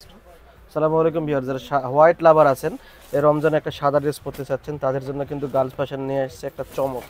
আসসালামু আলাইকুম ভিউয়ার, যারা হোয়াইট লাভার আছেন, এই রমজানে একটা সাদা ড্রেস পরতে চাচ্ছেন, তাদের জন্য কিন্তু গার্লস ফ্যাশন নিয়ে এসেছে একটা চমক।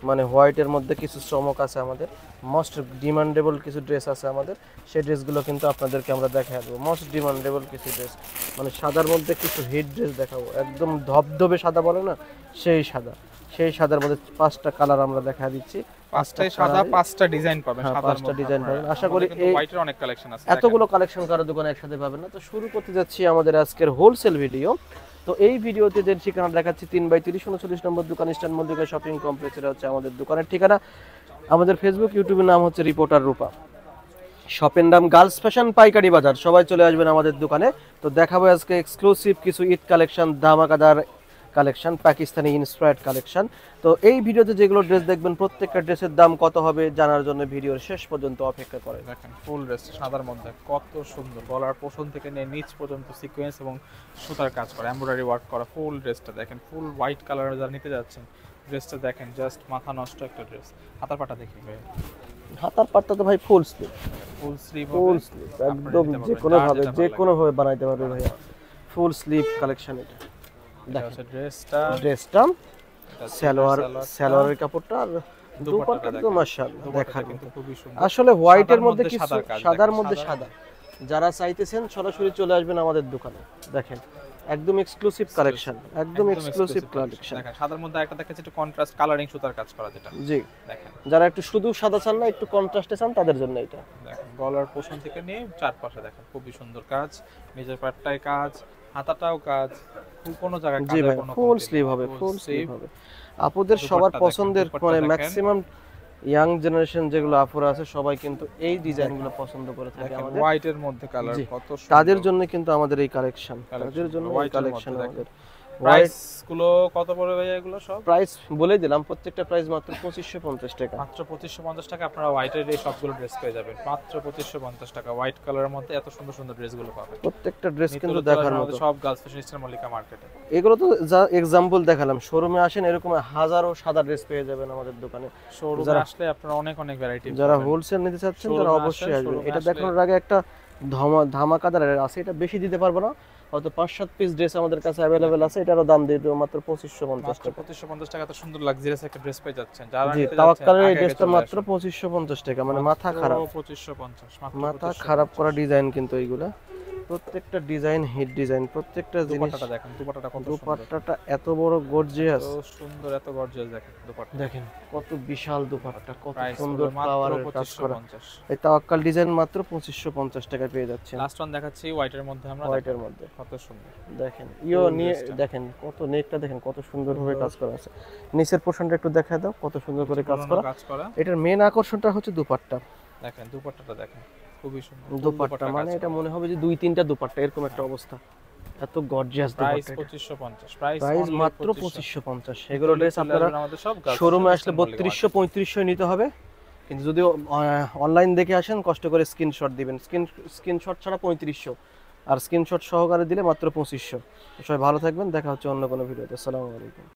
মানে হোয়াইটের মধ্যে কিছু চমক আছে, আমাদের মোস্ট ডিমান্ডেবল কিছু ড্রেস আছে আমাদের। সেই ড্রেসগুলো কিন্তু আপনাদেরকে আমরা দেখাই দেবো, মোস্ট ডিমান্ডেবল কিছু ড্রেস। মানে সাদার মধ্যে কিছু হিট ড্রেস দেখাবো, একদম ধবধবে সাদা বলে না, সেই সাদা। সেই সাদার মধ্যে 5টা কালার আমরা দেখা দিচ্ছি। পাঁচটাই সাদা, 5টা ডিজাইন পাবেন সাদার মধ্যে। 5টা ডিজাইন পাবেন, আশা করি এই হোয়াইটের অনেক কালেকশন আছে, এতগুলো কালেকশন কারো দোকানে একসাথে পাবেন না। তো শুরু করতে যাচ্ছি আমাদের আজকের হোলসেল ভিডিও। তো এই ভিডিওতে যে ঠিকানা দেখাচ্ছি 3/30 39 নম্বর দোকান, ইস্টার্ন মল্লিকা শপিং কমপ্লেক্স, এটা হচ্ছে আমাদের দোকানের ঠিকানা। আমাদের ফেসবুক ইউটিউবের নাম হচ্ছে রিপোর্টার রূপা, শপের নাম গার্লস ফ্যাশন পাইকারি বাজার। সবাই চলে আসবেন আমাদের দোকানে। তো দেখাবো আজকে এক্সক্লুসিভ কিছু ঈদ কালেকশন, ধামাকাদার কালেকশন, পাকিস্তানি ইন্সপায়ার্ড কালেকশন। তো এই ভিডিওতে যেগুলো ড্রেস দেখবেন, প্রত্যেকটা ড্রেসের দাম কত হবে জানার জন্য ভিডিওর শেষ পর্যন্ত অপেক্ষা করেন। দেখেন ফুল ড্রেস সাদার মধ্যে কত সুন্দর, গলার পোষণ থেকে নিয়ে নিচ পর্যন্ত সিকোয়েন্স এবং সুতার কাজ করা, এমব্রয়ডারি ওয়ার্ক করা ফুল ড্রেসটা দেখেন। ফুল হোয়াইট কালারের যারা নিতে যাচ্ছেন, ড্রেসটা দেখেন, জাস্ট মাথা নষ্ট একটা ড্রেস। হাতার পাটা দেখি ভাই, হাতার পাটটা তো ভাই full sleeve, full sleeve, full sleeve একদম যে কোনো ভাবে বানাইতে পারবে ভাইয়া। ফুল স্লিভ কালেকশন এটা। দেখেন ড্রেসটা সালোয়ারের কাপড়টা আর দুপাট্টা তো মাশাআল্লাহ দেখার কিন্তু খুবই সুন্দর। আসলে হোয়াইটের মধ্যে কিছু সাদার মধ্যে সাদা, যারা চাইতেছেন সরাসরি চলে আসবেন আমাদের দোকানে। দেখেন একদম এক্সক্লুসিভ কালেকশন, একদম এক্সক্লুসিভ কালেকশন। দেখেন সাদার মধ্যে একটা দেখাচ্ছে একটু কন্ট্রাস্ট কালারিং সুতার কাজ করা, যেটা জি দেখেন যারা একটু শুধু সাদা চান না, একটু কন্ট্রাস্টে চান, তাদের জন্য এটা। দেখেন গলার পোষণ থেকে নিয়ে চারপাশে দেখেন খুবই সুন্দর কাজ, নিজের পাটটায় কাজ, হাতাটাও কাজ, কোনো জায়গায় জি ভাই ফুল স্লিভ হবে, ফুল স্লিভ হবে। আপুদের সবার পছন্দের, মানে ম্যাক্সিমাম ইয়াং জেনারেশন যেগুলো আপুরা আছে, সবাই কিন্তু এই ডিজাইনগুলো পছন্দ করে থাকে আমাদের। হোয়াইটের মধ্যে কালার কত সুন্দর, তাদের জন্য কিন্তু আমাদের এই কালেকশন, তাদের জন্য এই কালেকশন আমাদের। প্রাইস গুলো কত পড়বে ভাই এগুলো সব? প্রাইস বলে দিলাম, প্রত্যেকটা প্রাইস মাত্র 2550 টাকা। মাত্র 2550 টাকা আপনারা হোয়াইটের এই সবগুলো ড্রেস পেয়ে যাবেন। মাত্র 2550 টাকা হোয়াইট কালারের মধ্যে এত সুন্দর সুন্দর ড্রেসগুলো পাবেন। প্রত্যেকটা ড্রেস কিন্তু দেখার মতো, সব গার্লস ফ্যাশন ইস্টার্ন মল্লিকা মার্কেটে। এগুলো তো যা এক্সাম্পল দেখালাম, শোরুমে আসেন এরকম হাজারো সাদা ড্রেস পেয়ে যাবেন আমাদের দোকানে। শোরুমে আসলে আপনারা অনেক অনেক ভ্যারাইটি, যারা হোলসেল নিতে চাচ্ছেন তারা অবশ্যই আসবেন। এটা দেখানোর আগে একটা ধামাকাদার আছে, এটা বেশি দিতে পারবো না, হয়তো 5-7 পিস ড্রেস আমাদের কাছে अवेलेबल আছে, এটারও দাম দিয়ে দেব মাত্র 2550 টাকা। 2550 টাকা এত সুন্দর লাক্সারিয়াস একটা ড্রেস পেয়ে যাচ্ছেন। যারা জি নিতে তাওয়াক্কালের এই ড্রেসটা মাত্র 2550 টাকা, মানে মাথা খারাপ, 2550 মাথা খারাপ করা ডিজাইন কিন্তু এইগুলা। প্রত্যেকটা ডিজাইন হিট ডিজাইন, প্রত্যেকটা জিনিস। দুপাট্টাটা দেখেন, দুপাট্টাটা কত সুন্দর, দুপাট্টাটা এত বড় গর্জিয়াস, এত সুন্দর, এত গর্জিয়াস। দেখেন দুপাট্টা দেখেন কত বিশাল দুপাট্টা, কত প্রাইস সুন্দর মাত্র পাওয়ারের কাজ করা। 2550। এই তাওয়াক্কাল ডিজাইন মাত্র 2550 টাকায় পেয়ে যাচ্ছেন। লাস্ট ওয়ান দেখাচ্ছি হোয়াইটের মধ্যে, আমরা হোয়াইটের মধ্যে কত সুন্দর দেখেন নিয়ে দেখেন কত নেকটা দেখেন কত সুন্দর ভাবে কাজ করা আছে। নিচের পোরশনটা একটু দেখায় দাও, কত সুন্দর করে কাজ করা। এটার মেইন আকর্ষণটা হচ্ছে দুপাট্টা। দেখেন দুপাট্টাটা দেখেন খুবই সুন্দর দুপাট্টা, মানে এটা মনে হবে যে 2-3টা দুপাট্টা, এরকম একটা অবস্থা, এত গর্জিয়াস প্রাইস দুপাট্টা। 2550, প্রাইস মাত্র 2550। এগুলো ড্রেস আপনারা শোরুমে আসলে 3200-3500 নিতে হবে, কিন্তু যদি অনলাইন দেখে আসেন কষ্ট করে স্ক্রিনশট দিবেন, স্ক্রিনশট ছাড়া 3500, আর স্ক্রিনশট সহকারে দিলে মাত্র 2500। সবাই ভালো থাকবেন, দেখা হচ্ছে অন্য কোনো ভিডিওতে। আসসালামু আলাইকুম।